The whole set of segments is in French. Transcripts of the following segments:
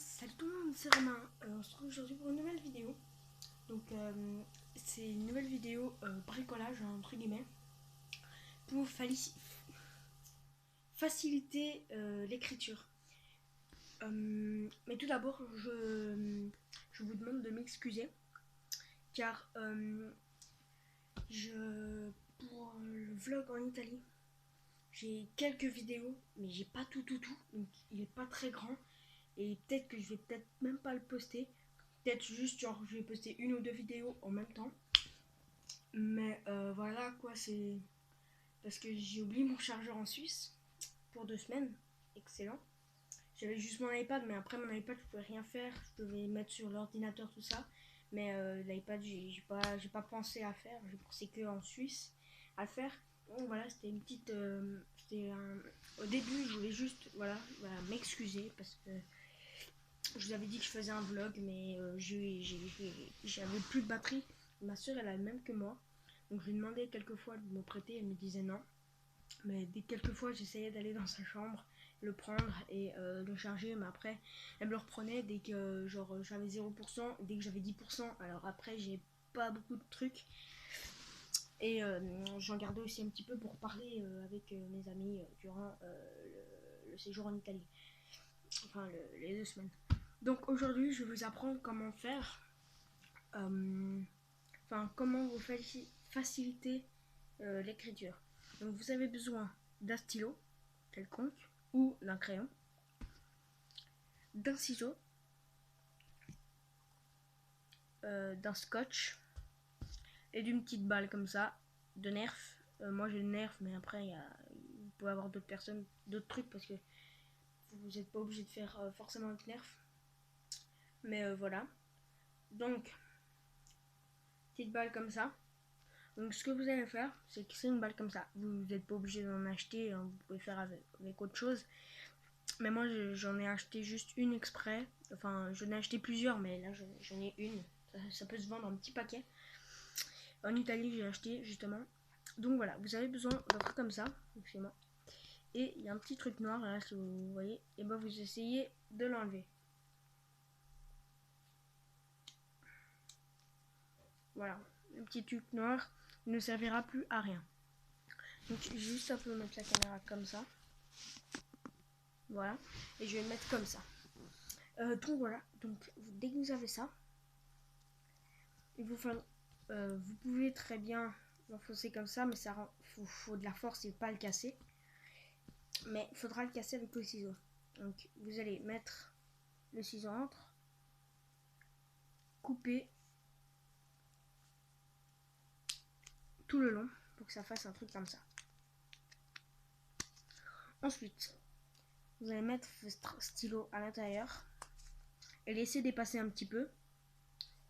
Salut tout le monde, c'est Romain. On se retrouve aujourd'hui pour une nouvelle vidéo. Donc, c'est une nouvelle vidéo bricolage, entre guillemets, pour faciliter l'écriture. Mais tout d'abord, je vous demande de m'excuser, car pour le vlog en Italie, j'ai quelques vidéos, mais j'ai pas tout, donc il est pas très grand. Et peut-être que je vais peut-être même pas le poster. Peut-être juste genre je vais poster une ou deux vidéos en même temps. Mais voilà quoi, c'est parce que j'ai oublié mon chargeur en Suisse pour 2 semaines. Excellent. J'avais juste mon iPad, mais après mon iPad je pouvais rien faire. Je devais mettre sur l'ordinateur tout ça. Mais l'iPad j'ai pas pensé à faire. J'ai pensé que en Suisse à le faire. Donc voilà, c'était une petite au début je voulais juste voilà m'excuser parce que je vous avais dit que je faisais un vlog, mais j'avais plus de batterie. Ma soeur, elle a le même que moi. Donc je lui demandais quelques fois de me prêter, elle me disait non. Mais dès quelques fois, j'essayais d'aller dans sa chambre, le prendre et le charger. Mais après, elle me le reprenait dès que genre j'avais 0%, dès que j'avais 10%. Alors après, j'ai pas beaucoup de trucs. Et j'en gardais aussi un petit peu pour parler avec mes amis durant le séjour en Italie. Enfin, les 2 semaines. Donc aujourd'hui, je vais vous apprendre comment faire, comment vous faciliter l'écriture. Donc vous avez besoin d'un stylo quelconque ou d'un crayon, d'un ciseau, d'un scotch et d'une petite balle comme ça, de Nerf. Moi j'ai le Nerf, mais après vous pouvez avoir d'autres personnes, d'autres trucs parce que vous n'êtes pas obligé de faire forcément avec Nerf. Mais voilà. Donc petite balle comme ça. Donc ce que vous allez faire, c'est que c'est une balle comme ça. Vous n'êtes pas obligé d'en acheter, hein, vous pouvez faire avec autre chose. Mais moi j'en ai acheté juste une exprès. Enfin j'en ai acheté plusieurs, mais là j'en ai une. Ça peut se vendre en petit paquet. En Italie j'ai acheté justement. Donc voilà, vous avez besoin d'un truc comme ça. Excusez-moi. Et il y a un petit truc noir là, si vous voyez. Et ben vous essayez de l'enlever. Voilà, le petit truc noir ne servira plus à rien. Donc juste un peu mettre la caméra comme ça. Voilà, et je vais le mettre comme ça. Donc voilà, donc dès que vous avez ça, vous pouvez très bien l'enfoncer comme ça, mais ça faut de la force et pas le casser. Mais il faudra le casser avec le ciseau. Donc vous allez mettre le ciseau entre, couper tout le long pour que ça fasse un truc comme ça. Ensuite, vous allez mettre votre stylo à l'intérieur et laisser dépasser un petit peu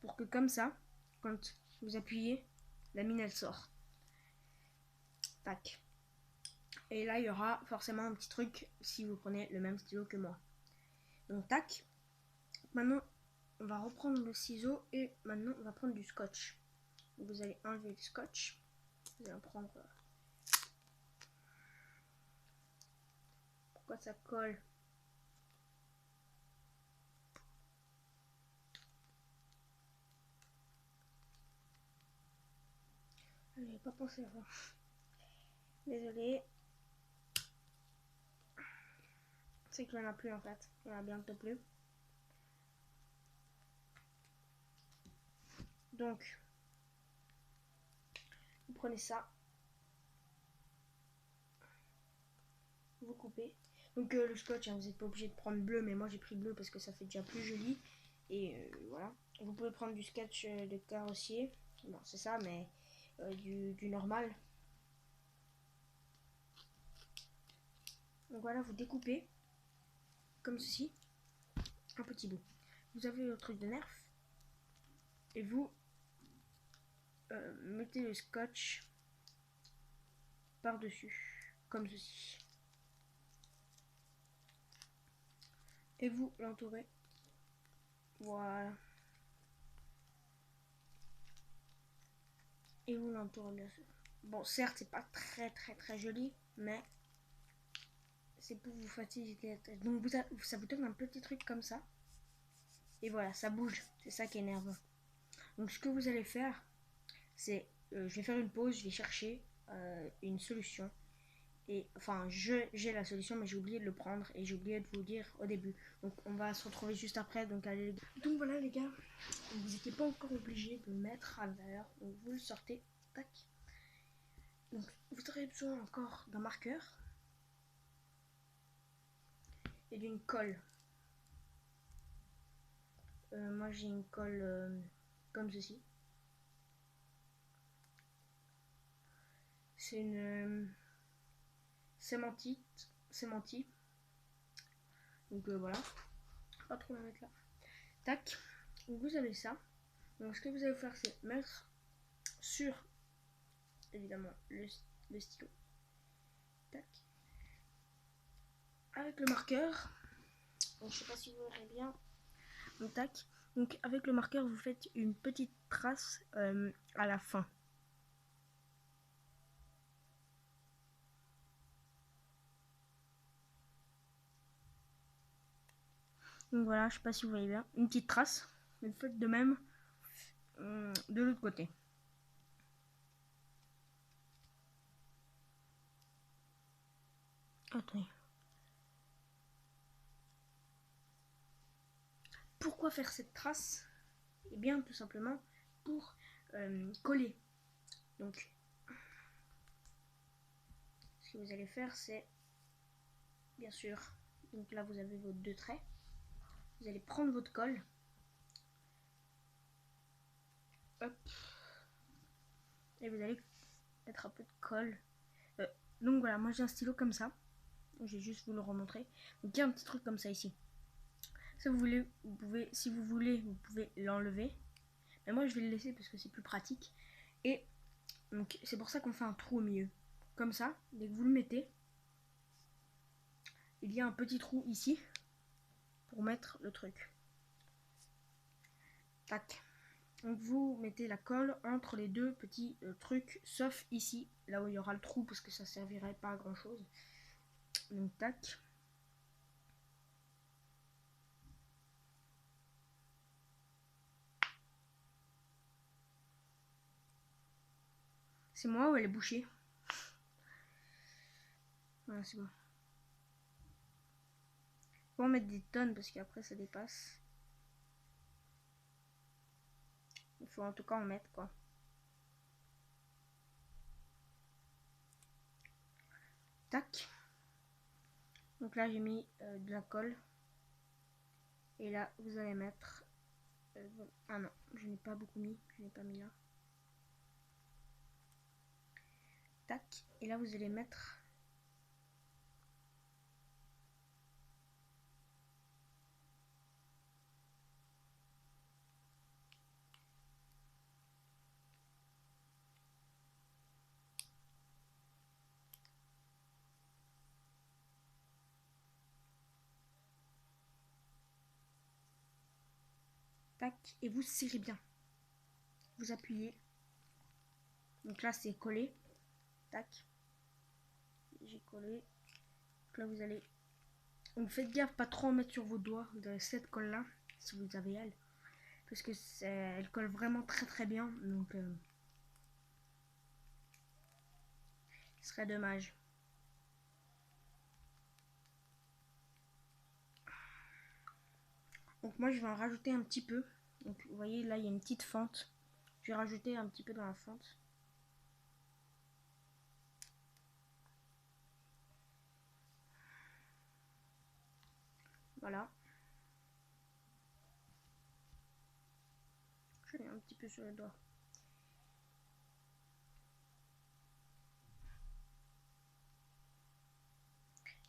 pour que comme ça, quand vous appuyez, la mine elle sort. Tac. Et là il y aura forcément un petit truc si vous prenez le même stylo que moi. Donc tac. Maintenant on va reprendre le ciseau et maintenant on va prendre du scotch. Donc, vous allez enlever le scotch. Vous allez en prendre. Pourquoi ça colle? J'avais pas pensé à ça. Désolée. C'est qu'il n'y en a plus en fait. Il n'y en a bientôt plus. Donc, vous prenez ça. Vous coupez. Donc le scotch, hein, vous n'êtes pas obligé de prendre bleu, mais moi j'ai pris bleu parce que ça fait déjà plus joli. Et voilà. Vous pouvez prendre du sketch de carrossier. Bon, c'est ça, mais du normal. Donc voilà, vous découpez comme ceci un petit bout. Vous avez votre truc de Nerf et vous mettez le scotch par-dessus comme ceci. Et vous l'entourez. Voilà. Et vous l'entourez bien sûr. Bon, certes, c'est pas très joli, mais c'est pour vous faciliter la tâche. Donc ça vous donne un petit truc comme ça. Et voilà, ça bouge. C'est ça qui est énervant. Donc ce que vous allez faire, c'est, je vais faire une pause, je vais chercher une solution. Et enfin, j'ai la solution, mais j'ai oublié de le prendre et j'ai oublié de vous le dire au début. Donc on va se retrouver juste après. Donc allez. Donc voilà les gars, vous n'étiez pas encore obligé de le mettre à l'intérieur. Donc vous le sortez, tac. Donc vous aurez besoin encore d'un marqueur et d'une colle. Moi j'ai une colle comme ceci. C'est une sémantique. Donc voilà, pas trop la mettre là. Tac. Donc vous avez ça. Donc ce que vous allez faire, c'est mettre sur évidemment le stylo. Tac. Avec le marqueur. Donc je sais pas si vous verrez bien. Donc tac. Donc avec le marqueur, vous faites une petite trace à la fin. Donc voilà, je sais pas si vous voyez bien. Une petite trace. Vous faites de même de l'autre côté. Attendez. Pourquoi faire cette trace? Eh bien, tout simplement pour coller. Donc, ce que vous allez faire, c'est, bien sûr, donc là vous avez vos deux traits. Vous allez prendre votre colle. Hop. Et vous allez mettre un peu de colle. Donc voilà, moi j'ai un stylo comme ça. Je vais juste vous le remontrer. Donc il y a un petit truc comme ça ici. Si vous voulez, vous pouvez l'enlever. Mais moi je vais le laisser parce que c'est plus pratique. Et donc c'est pour ça qu'on fait un trou au milieu. Comme ça, dès que vous le mettez, il y a un petit trou ici pour mettre le truc. Tac. Donc vous mettez la colle entre les deux petits trucs, sauf ici, là où il y aura le trou parce que ça servirait pas à grand chose. Donc tac. C'est moi ou elle est bouchée? Voilà, c'est bon. Faut en mettre des tonnes parce qu'après ça dépasse. Il faut en tout cas en mettre quoi. Tac. Donc là j'ai mis de la colle. Et là vous allez mettre... ah non, je n'ai pas beaucoup mis. Je n'ai pas mis là. Tac. Et là vous allez mettre... tac. Et vous serrez bien. Vous appuyez. Donc là c'est collé. Tac. J'ai collé. Donc là vous allez... Donc faites gaffe, pas trop en mettre sur vos doigts de cette colle là, si vous avez elle. Parce que elle colle vraiment très très bien. Donc ce serait dommage. Donc moi je vais en rajouter un petit peu. Donc vous voyez là il y a une petite fente. Je vais rajouter un petit peu dans la fente. Voilà. Je mets un petit peu sur le doigt.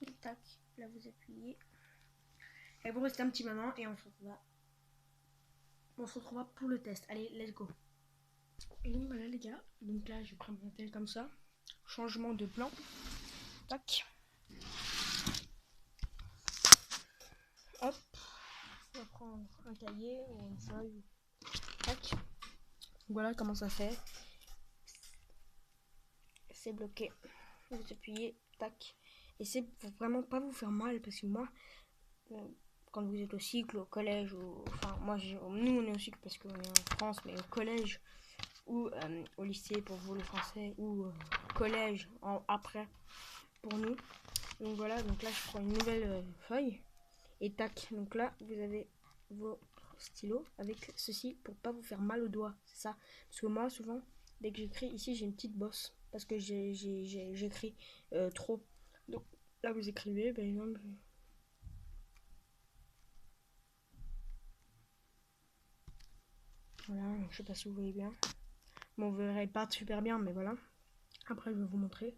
Et tac, là vous appuyez. Et vous restez un petit moment et on se retrouvera pour le test. Allez, let's go. Et donc voilà les gars, donc là je prends mon tel comme ça. Changement de plan. Tac. Hop. On va prendre un cahier ou une feuille. Tac. Voilà comment ça fait. C'est bloqué. Vous appuyez, tac. Et c'est pour vraiment pas vous faire mal parce que moi, quand vous êtes au cycle, au collège, enfin moi nous on est au cycle parce qu'on est en France, mais au collège ou au lycée pour vous le français, ou collège après pour nous. Donc voilà, donc là je prends une nouvelle feuille et tac, donc là vous avez vos stylos avec ceci pour pas vous faire mal aux doigts, c'est ça. Parce que moi souvent dès que j'écris ici j'ai une petite bosse parce que j'écris trop. Donc là vous écrivez par exemple. Voilà, je sais pas si vous voyez bien. Bon, vous verrez pas super bien, mais voilà. Après, je vais vous montrer.